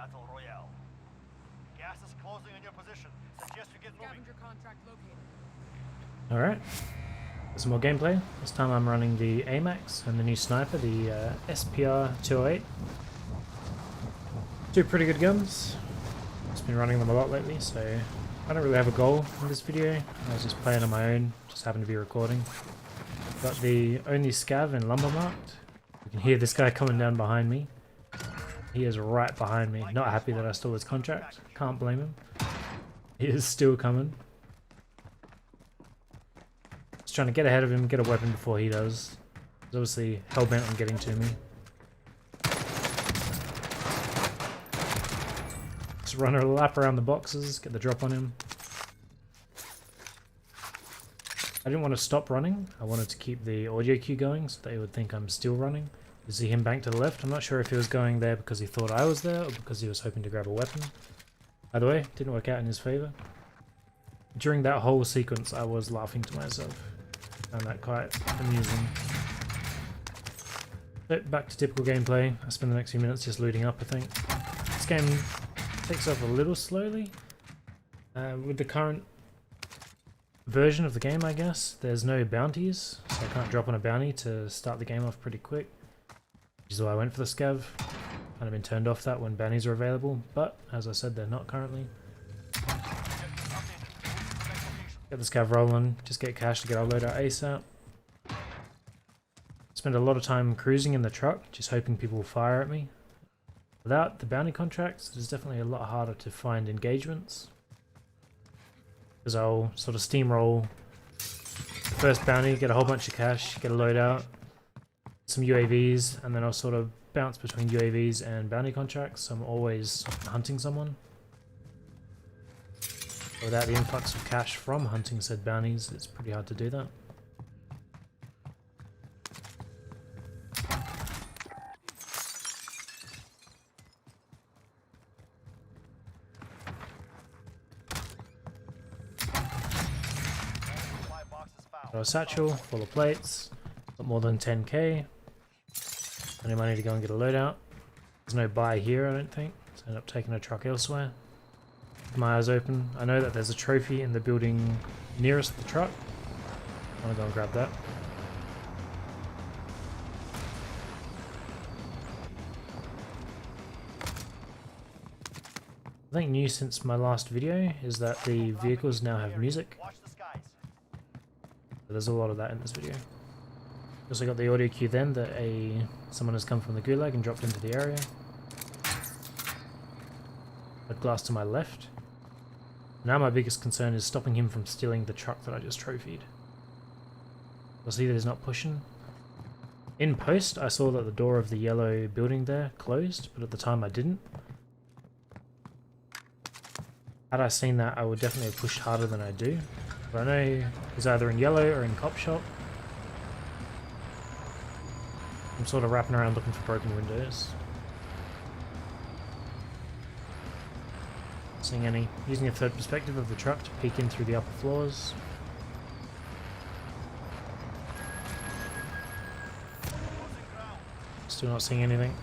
battle royale. Gas is closing on your position. Suggest you get moving. Scavenger contract located. Alright, some more gameplay. This time I'm running the AMAX and the new sniper, the SPR 208. Two pretty good guns. Just been running them a lot lately, so I don't really have a goal in this video. I was just playing on my own, just happened to be recording. Got the only scav in lumber marked. You can hear this guy coming down behind me. He is right behind me. Not happy that I stole his contract. Can't blame him. He is still coming. Just trying to get ahead of him, get a weapon before he does. He's obviously hell-bent on getting to me. Just run a lap around the boxes, get the drop on him. I didn't want to stop running. I wanted to keep the audio cue going so they would think I'm still running. You see him bank to the left. I'm not sure if he was going there because he thought I was there or because he was hoping to grab a weapon. Either way, didn't work out in his favor. During that whole sequence, I was laughing to myself. Found that quite amusing. But back to typical gameplay. I spend the next few minutes just looting up, I think. This game takes off a little slowly. With the current version of the game, I guess, there's no bounties, so I can't drop on a bounty to start the game off pretty quick. Which is why I went for the scav. Kind of been turned off that when bounties are available, but as I said, they're not currently. Get the scav rolling, just get cash to get our loadout ASAP. Spend a lot of time cruising in the truck, just hoping people will fire at me. Without the bounty contracts, it's definitely a lot harder to find engagements. Because I'll sort of steamroll the first bounty, get a whole bunch of cash, get a loadout, some UAVs, and then I'll sort of bounce between UAVs and bounty contracts, so I'm always hunting someone. Without the influx of cash from hunting said bounties, it's pretty hard to do that. Got a satchel full of plates, got more than 10k. Any money to go and get a loadout. There's no buy here, I don't think, so I end up taking a truck elsewhere. Keep my eyes open. I know that there's a trophy in the building nearest the truck. I want to go and grab that. I think new since my last video is that the vehicles now have music. There's a lot of that in this video. Also got the audio cue then that someone has come from the gulag and dropped into the area. Got glass to my left. Now my biggest concern is stopping him from stealing the truck that I just trophied. You'll see that he's not pushing. In post, I saw that the door of the yellow building there closed, but at the time I didn't. Had I seen that, I would definitely have pushed harder than I do. But I know he's either in yellow or in cop shop. I'm sort of wrapping around looking for broken windows. Seeing any. Using a third perspective of the truck to peek in through the upper floors. Still not seeing anything.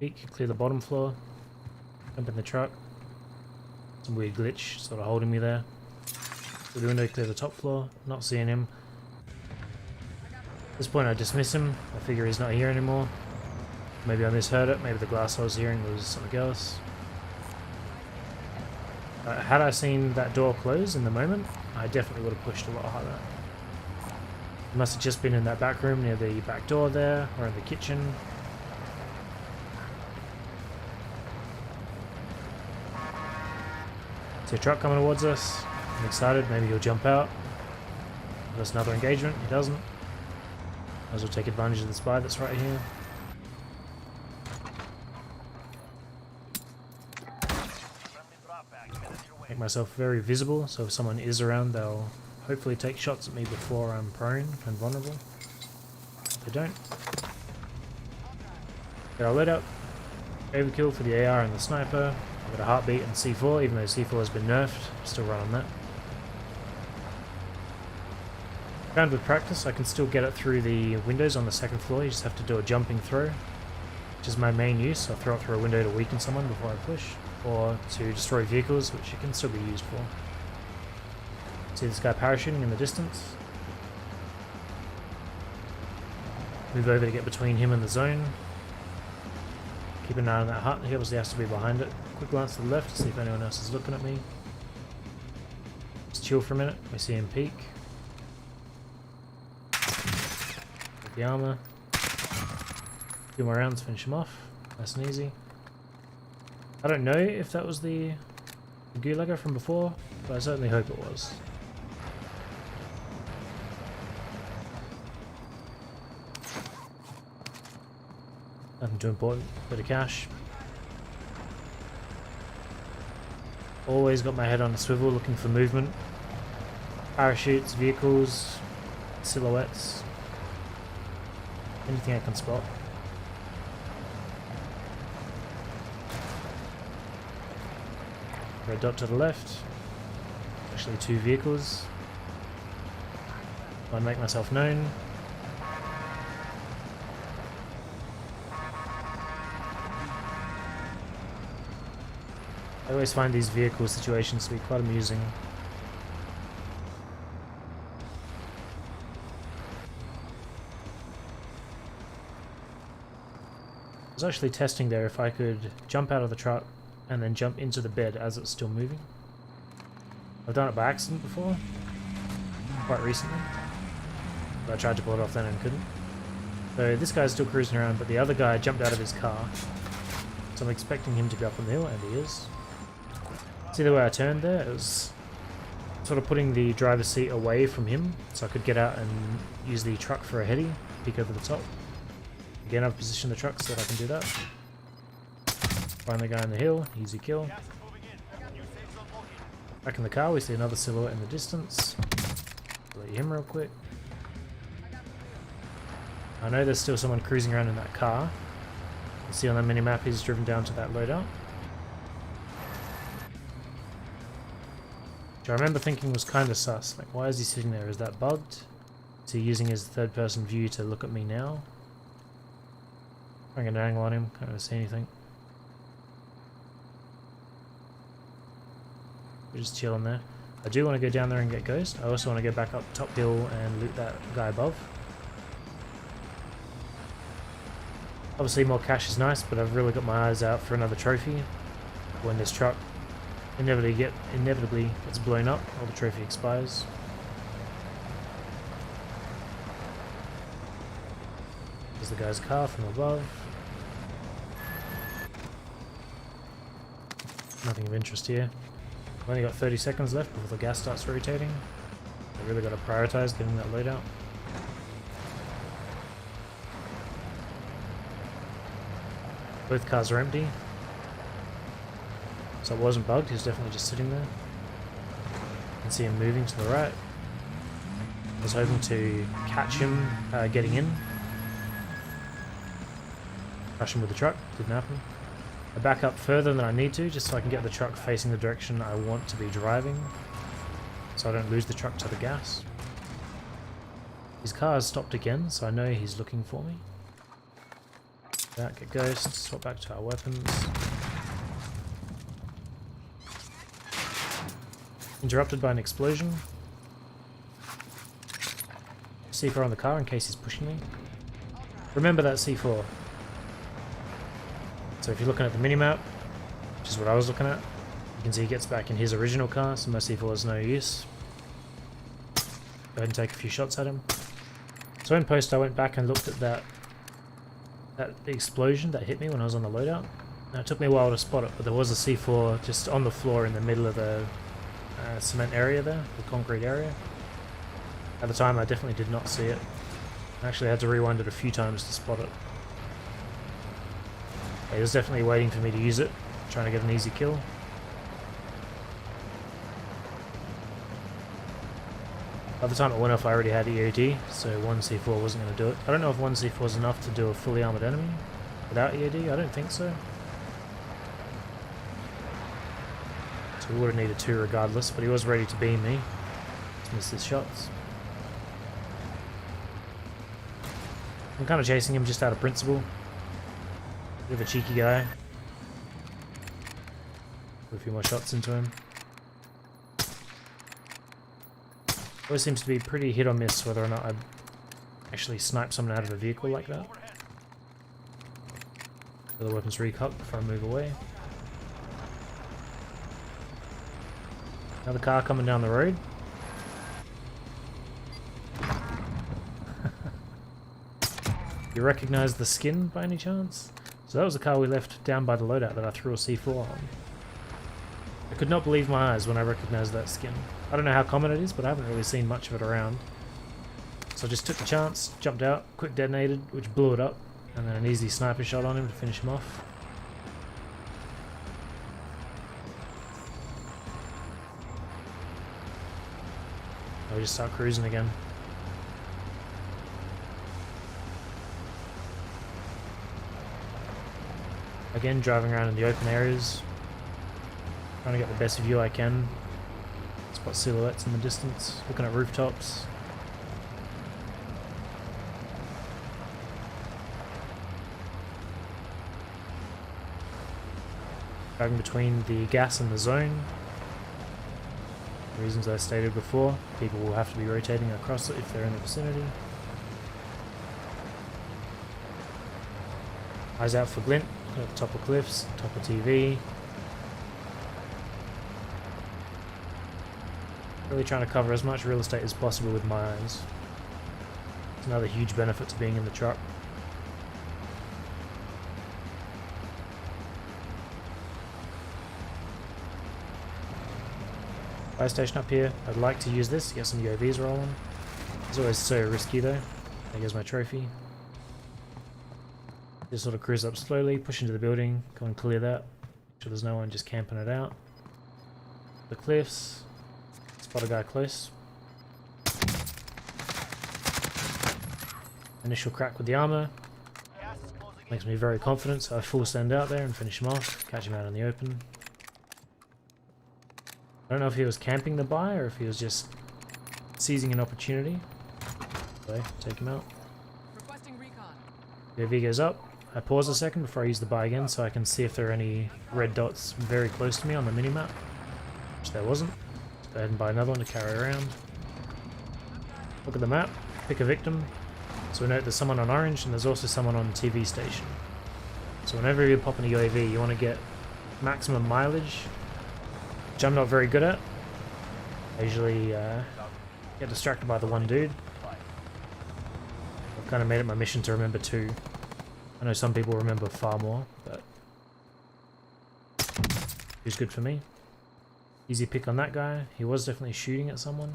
Peek, clear the bottom floor. Jump in the truck. Some weird glitch sort of holding me there. Through the window, clear the top floor. Not seeing him. At this point I dismiss him. I figure he's not here anymore. Maybe I misheard it. Maybe the glass I was hearing was something else. Had I seen that door close in the moment, I definitely would have pushed a lot harder. He must have just been in that back room near the back door there, or in the kitchen. See a truck coming towards us. I'm excited. Maybe he'll jump out. There's another engagement. He doesn't. Might as well take advantage of the spy that's right here. Make myself very visible, so if someone is around, they'll hopefully take shots at me before I'm prone and vulnerable. If they don't. Get our loadout. Overkill for the AR and the sniper. I've got a heartbeat and C4, even though C4 has been nerfed. Still run on that. Found with practice I can still get it through the windows on the second floor. You just have to do a jumping throw, which is my main use. I'll throw it through a window to weaken someone before I push, or to destroy vehicles, which it can still be used for. See this guy parachuting in the distance? Move over to get between him and the zone. Keep an eye on that hut. He obviously has to be behind it. Quick glance to the left to see if anyone else is looking at me. Just chill for a minute. We see him peek. Get the armor. Few more rounds, finish him off. Nice and easy. I don't know if that was the Gulager from before, but I certainly hope it was. Nothing too important. Bit of cash. Always got my head on a swivel looking for movement. Parachutes, vehicles, silhouettes. Anything I can spot. Red dot to the left. Actually 2 vehicles. I make myself known. I always find these vehicle situations to be quite amusing. I was actually testing there if I could jump out of the truck and then jump into the bed as it's still moving. I've done it by accident before, quite recently, but I tried to pull it off then and couldn't. So this guy's still cruising around, but the other guy jumped out of his car, so I'm expecting him to be up on the hill, and he is. See the way I turned there? It was sort of putting the driver's seat away from him, so I could get out and use the truck for a heady, peek over the top. Again, I've positioned the truck so that I can do that. Find the guy on the hill, easy kill. Back in the car, we see another silhouette in the distance. Delete him real quick. I know there's still someone cruising around in that car. You see on the minimap he's driven down to that loadout. Which I remember thinking was kind of sus. Like, why is he sitting there? Is that bugged? Is he using his third-person view to look at me now? I'm going to angle on him, can't really see anything. We're just chilling there. I do want to go down there and get Ghost. I also want to go back up top hill and loot that guy above. Obviously more cash is nice, but I've really got my eyes out for another trophy. When this truck inevitably gets blown up or the trophy expires. There's the guy's car from above. Nothing of interest here. I've only got 30 seconds left before the gas starts rotating. I really got to prioritize getting that loadout. Both cars are empty. So it wasn't bugged, he was definitely just sitting there. You can see him moving to the right. I was hoping to catch him getting in. Crush him with the truck, didn't happen. I back up further than I need to, just so I can get the truck facing the direction I want to be driving, so I don't lose the truck to the gas. His car has stopped again, so I know he's looking for me. That, get Ghost, swap back to our weapons. Interrupted by an explosion. C4 on the car in case he's pushing me. Remember that C4. So if you're looking at the minimap, which is what I was looking at, you can see he gets back in his original car, so my C4 is no use. Go ahead and take a few shots at him. So in post I went back and looked at that explosion that hit me when I was on the loadout. Now it took me a while to spot it, but there was a C4 just on the floor in the middle of the cement area there, the concrete area. At the time I definitely did not see it. I actually had to rewind it a few times to spot it. He was definitely waiting for me to use it, trying to get an easy kill. By the time it went off I already had EOD, so 1C4 wasn't going to do it. I don't know if 1C4 is enough to do a fully armoured enemy without EOD, I don't think so. So we would have needed 2 regardless, but he was ready to beam me. Just missed his shots. I'm kind of chasing him just out of principle. Bit of a cheeky guy. Put a few more shots into him. Always seems to be pretty hit or miss whether or not I actually snipe someone out of a vehicle like that. The weapons recock before I move away. Another car coming down the road. You recognize the skin by any chance? So that was the car we left down by the loadout that I threw a C4 on. I could not believe my eyes when I recognized that skin. I don't know how common it is, but I haven't really seen much of it around. So I just took the chance, jumped out, quick detonated, which blew it up, and then an easy sniper shot on him to finish him off. I'll just start cruising again. Again, driving around in the open areas, trying to get the best view I can. Spot silhouettes in the distance, looking at rooftops. Driving between the gas and the zone. Reasons I stated before, people will have to be rotating across it if they're in the vicinity. Eyes out for glint, at the top of cliffs, top of TV. Really trying to cover as much real estate as possible with my eyes. It's another huge benefit to being in the truck. Fire station up here. I'd like to use this to get some UAVs rolling. It's always so risky though. There goes my trophy. Just sort of cruise up slowly, push into the building, go and clear that. Make sure there's no one just camping it out. The cliffs. Spot a guy close. Initial crack with the armor. Makes me very confident, so I full send out there and finish him off. Catch him out in the open. I don't know if he was camping the buy or if he was just seizing an opportunity. So, take him out. UAV goes up. I pause a second before I use the buy again so I can see if there are any red dots very close to me on the minimap. Which there wasn't. Let's go ahead and buy another one to carry around. Look at the map. Pick a victim. So we note there's someone on orange and there's also someone on the TV station. So whenever you're popping a UAV you want to get maximum mileage, which I'm not very good at. I usually get distracted by the one dude. I've kind of made it my mission to remember two. I know some people remember far more, but two's good for me. Easy pick on that guy. He was definitely shooting at someone.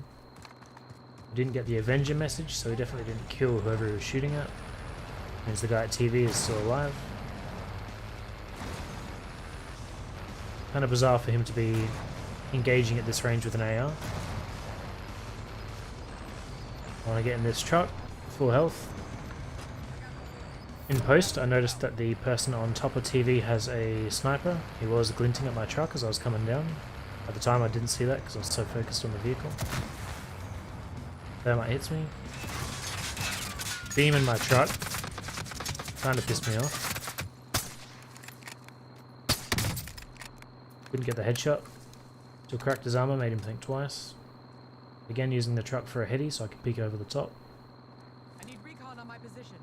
I didn't get the Avenger message, so he definitely didn't kill whoever he was shooting at. Means the guy at TV is still alive. Kind of bizarre for him to be engaging at this range with an AR. I want to get in this truck, full health. In post, I noticed that the person on top of TV has a sniper. He was glinting at my truck as I was coming down. At the time I didn't see that because I was so focused on the vehicle. Thermite hits me. Beam in my truck. Kind of pissed me off. Couldn't get the headshot. Still cracked his armor, made him think twice. Again using the truck for a heady so I can peek over the top. I need recon on my position.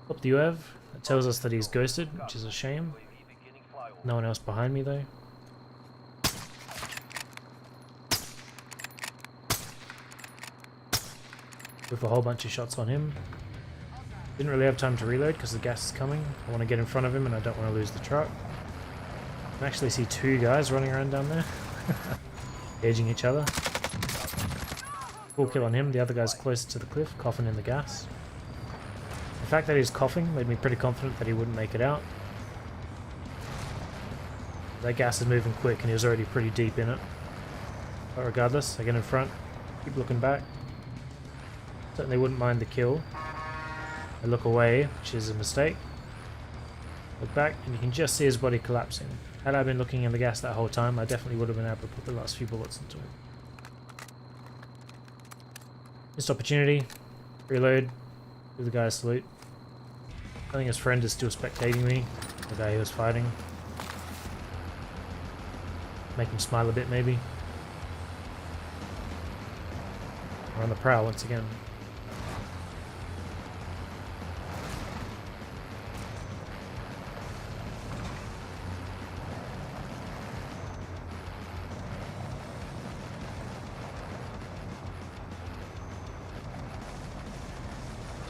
Up the UAV. It tells us that he's ghosted, which is a shame. No one else behind me though. With a whole bunch of shots on him. Didn't really have time to reload because the gas is coming. I want to get in front of him and I don't want to lose the truck. I can actually see two guys running around down there. Edging each other. Full kill on him. The other guy's closer to the cliff, coughing in the gas. The fact that he's coughing made me pretty confident that he wouldn't make it out. That gas is moving quick and he was already pretty deep in it. But regardless, I get in front, keep looking back. Certainly wouldn't mind the kill. I look away, which is a mistake. Look back and you can just see his body collapsing. Had I been looking in the gas that whole time, I definitely would have been able to put the last few bullets into him. Missed opportunity. Reload. Give the guy a salute. I think his friend is still spectating me, the guy he was fighting. Make him smile a bit, maybe. We're on the prowl once again.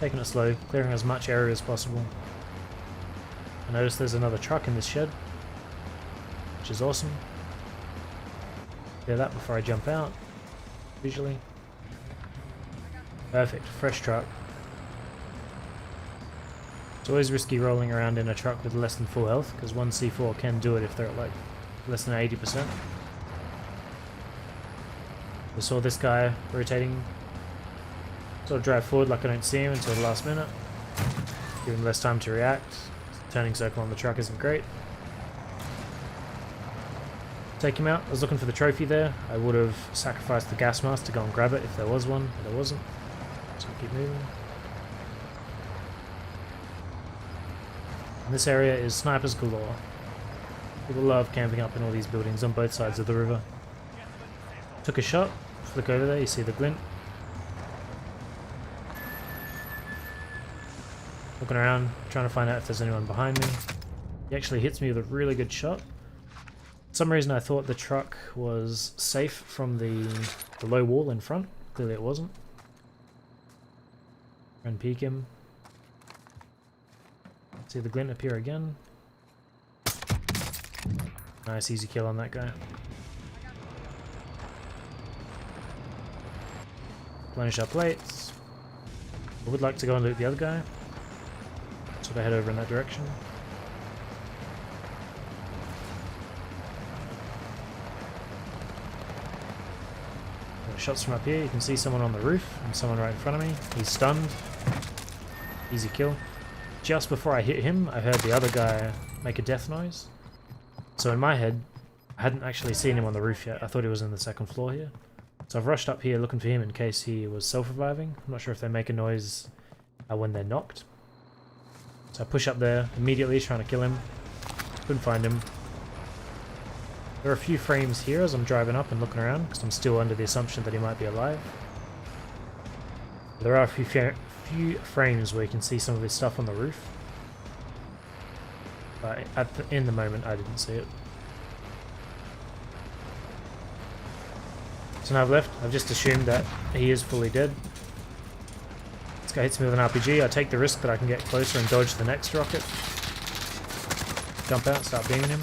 Taking it slow, clearing as much area as possible. I notice there's another truck in this shed, which is awesome. Clear that before I jump out, visually. Perfect, fresh truck. It's always risky rolling around in a truck with less than full health, because one C4 can do it if they're at like less than 80%. I saw this guy rotating. Sort of drive forward like I don't see him until the last minute. Give him less time to react. Turning circle on the truck isn't great. Take him out. I was looking for the trophy there. I would have sacrificed the gas mask to go and grab it if there was one, but there wasn't. So keep moving. And this area is snipers galore. People love camping up in all these buildings on both sides of the river. Took a shot. Flick over there, you see the glint. Looking around, trying to find out if there's anyone behind me. He actually hits me with a really good shot. For some reason I thought the truck was safe from the low wall in front. Clearly it wasn't. Try and peek him. See the glint appear again. Nice easy kill on that guy. Replenish our plates. I would like to go and loot the other guy. So I head over in that direction. Shots from up here, you can see someone on the roof and someone right in front of me. He's stunned. Easy kill. Just before I hit him, I heard the other guy make a death noise. So in my head, I hadn't actually seen him on the roof yet. I thought he was in the second floor here. So I've rushed up here looking for him in case he was self-reviving. I'm not sure if they make a noise when they're knocked. So I push up there immediately, trying to kill him. Couldn't find him. There are a few frames here as I'm driving up and looking around, because I'm still under the assumption that he might be alive. There are a few frames where you can see some of his stuff on the roof. But in the moment, I didn't see it. So now I've left. I've just assumed that he is fully dead. This guy hits me with an RPG. I take the risk that I can get closer and dodge the next rocket. Jump out, start beaming him.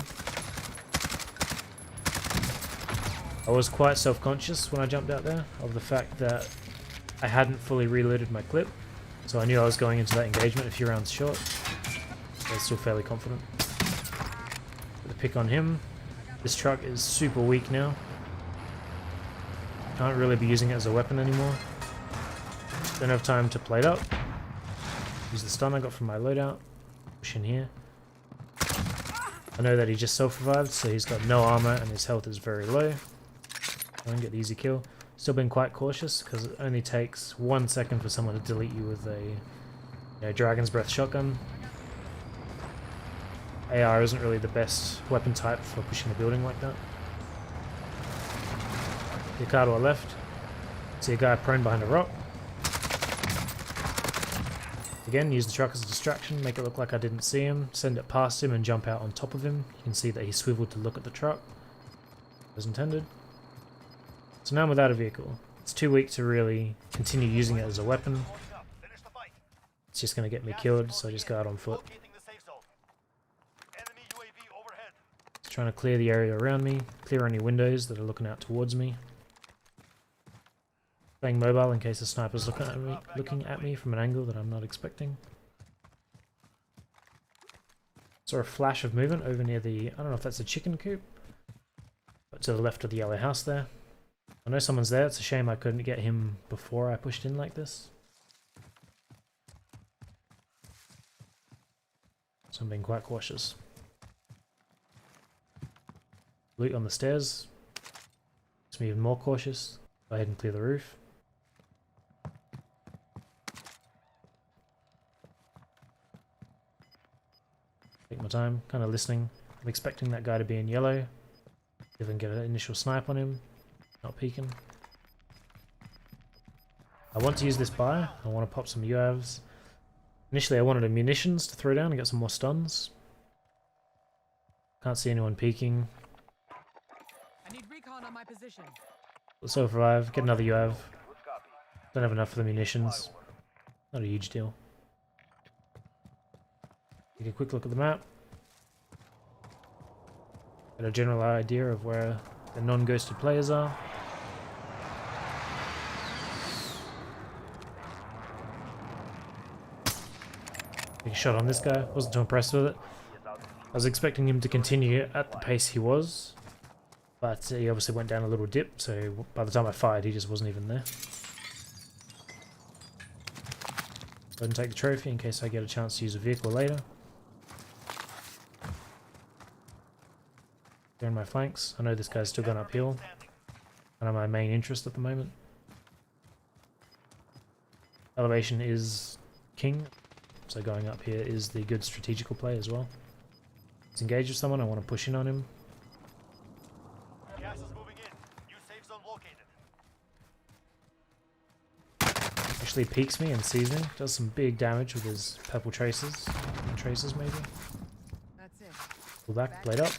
I was quite self-conscious when I jumped out there of the fact that I hadn't fully reloaded my clip, so I knew I was going into that engagement a few rounds short. I was still fairly confident. Put the pick on him. This truck is super weak now. Can't really be using it as a weapon anymore. Don't have time to plate up. Use the stun I got from my loadout. Push in here. I know that he just self-revived, so he's got no armor and his health is very low. I don't get the easy kill. Still being quite cautious because it only takes 1 second for someone to delete you with a Dragon's Breath shotgun. AR isn't really the best weapon type for pushing a building like that. The car to our left. See a guy prone behind a rock. Again, use the truck as a distraction, make it look like I didn't see him, send it past him and jump out on top of him. You can see that he swiveled to look at the truck. As intended. So now I'm without a vehicle. It's too weak to really continue using it as a weapon. It's just going to get me killed, so I just go out on foot. Just trying to clear the area around me, clear any windows that are looking out towards me. Staying mobile in case the sniper's looking at me from an angle that I'm not expecting. Saw a flash of movement over near the, I don't know if that's a chicken coop, but to the left of the yellow house there. I know someone's there. It's a shame I couldn't get him before I pushed in like this. So I'm being quite cautious. Loot on the stairs. Makes me even more cautious. Go ahead and clear the roof. Take my time, kind of listening. I'm expecting that guy to be in yellow. If I can get an initial snipe on him. Not peeking. I want to use this buy. I want to pop some UAVs. Initially I wanted a munitions to throw down and get some more stuns. Can't see anyone peeking. I need recon on my position. We'll survive, get another UAV. Don't have enough for the munitions. Not a huge deal. Take a quick look at the map. Get a general idea of where the non-ghosted players are. Take a shot on this guy. Wasn't too impressed with it. I was expecting him to continue at the pace he was, but he obviously went down a little dip, so by the time I fired he just wasn't even there. Go ahead and take the trophy in case I get a chance to use a vehicle later. They're in my flanks. I know this guy's still going uphill. Kind of my main interest at the moment. Elevation is king, so going up here is the good strategical play as well. Let's engage with someone. I want to push in on him. Gas is moving in. New safe zone located. Actually peeks me and sees me. Does some big damage with his purple traces. Traces maybe. That's it. Pull back, blade up.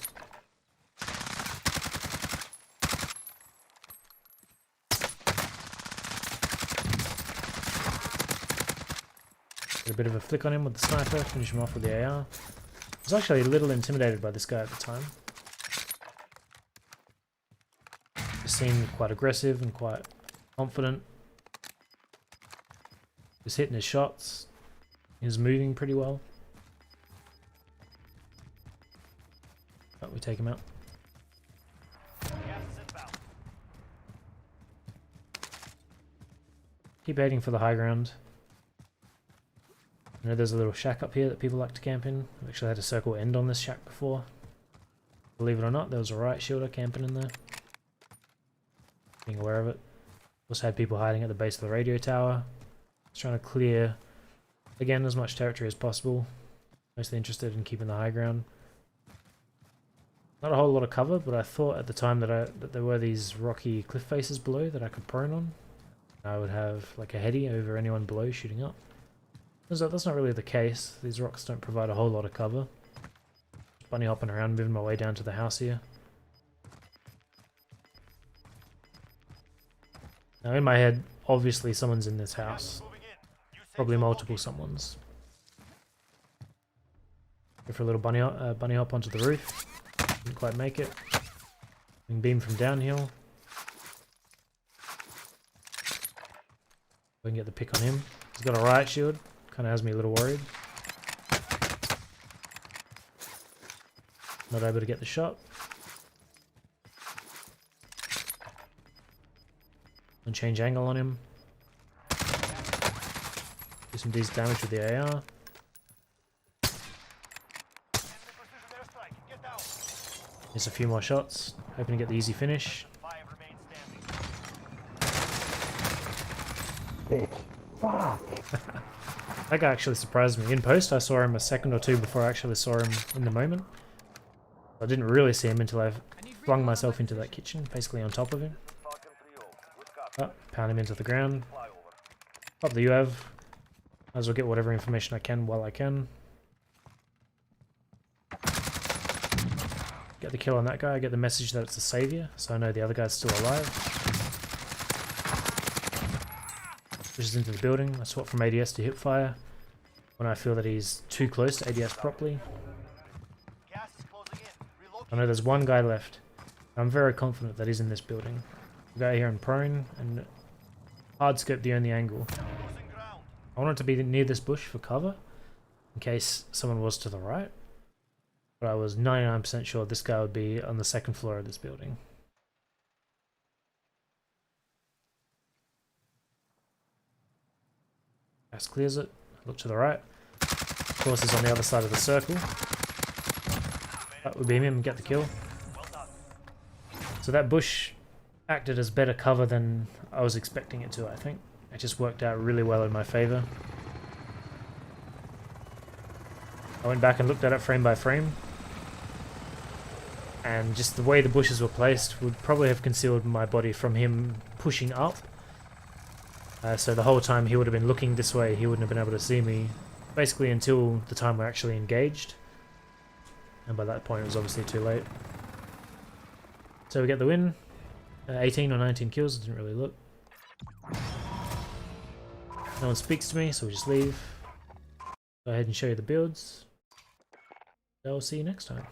Get a bit of a flick on him with the sniper, finish him off with the AR. I was actually a little intimidated by this guy at the time. He seemed quite aggressive and quite confident. He was hitting his shots. He was moving pretty well. But we take him out. Gas is inbound. Keep heading for the high ground. I know there's a little shack up here that people like to camp in. I've actually had a circle end on this shack before. Believe it or not, there was a riot shielder camping in there. Being aware of it. Also had people hiding at the base of the radio tower. Just trying to clear, again, as much territory as possible. Mostly interested in keeping the high ground. Not a whole lot of cover, but I thought at the time that there were these rocky cliff faces below that I could prone on. I would have like a heady over anyone below shooting up. That's not really the case. These rocks don't provide a whole lot of cover. Just bunny hopping around, moving my way down to the house here. Now in my head, obviously someone's in this house. Probably multiple someones. Go for a little bunny hop onto the roof. Didn't quite make it. Being beamed from downhill. We can get the pick on him. He's got a riot shield. Kind of has me a little worried. Not able to get the shot. And change angle on him. Do some decent damage with the AR. Just a few more shots. Hoping to get the easy finish. Fuck. That guy actually surprised me. In post, I saw him a second or two before I actually saw him in the moment. I didn't really see him until I flung myself into that kitchen, basically on top of him. Oh, pound him into the ground. Pop the UAV. Might as well get whatever information I can while I can. Get the kill on that guy. I get the message that it's a savior, so I know the other guy's still alive. Pushes into the building. I swap from ADS to hipfire when I feel that he's too close to ADS properly. I know there's one guy left. I'm very confident that he's in this building. The guy here in prone and hard scope the only angle. I wanted to be near this bush for cover in case someone was to the right, but I was 99% sure this guy would be on the second floor of this building. Gas clears it. Look to the right. Of course, he's on the other side of the circle. But we beam him and get the kill. So that bush acted as better cover than I was expecting it to, I think. It just worked out really well in my favor. I went back and looked at it frame by frame, and just the way the bushes were placed would probably have concealed my body from him pushing up. So the whole time he would have been looking this way, he wouldn't have been able to see me, basically until the time we're actually engaged. And by that point it was obviously too late. So we get the win. 18 or 19 kills, didn't really look. No one speaks to me, so we just leave. Go ahead and show you the builds. I'll see you next time.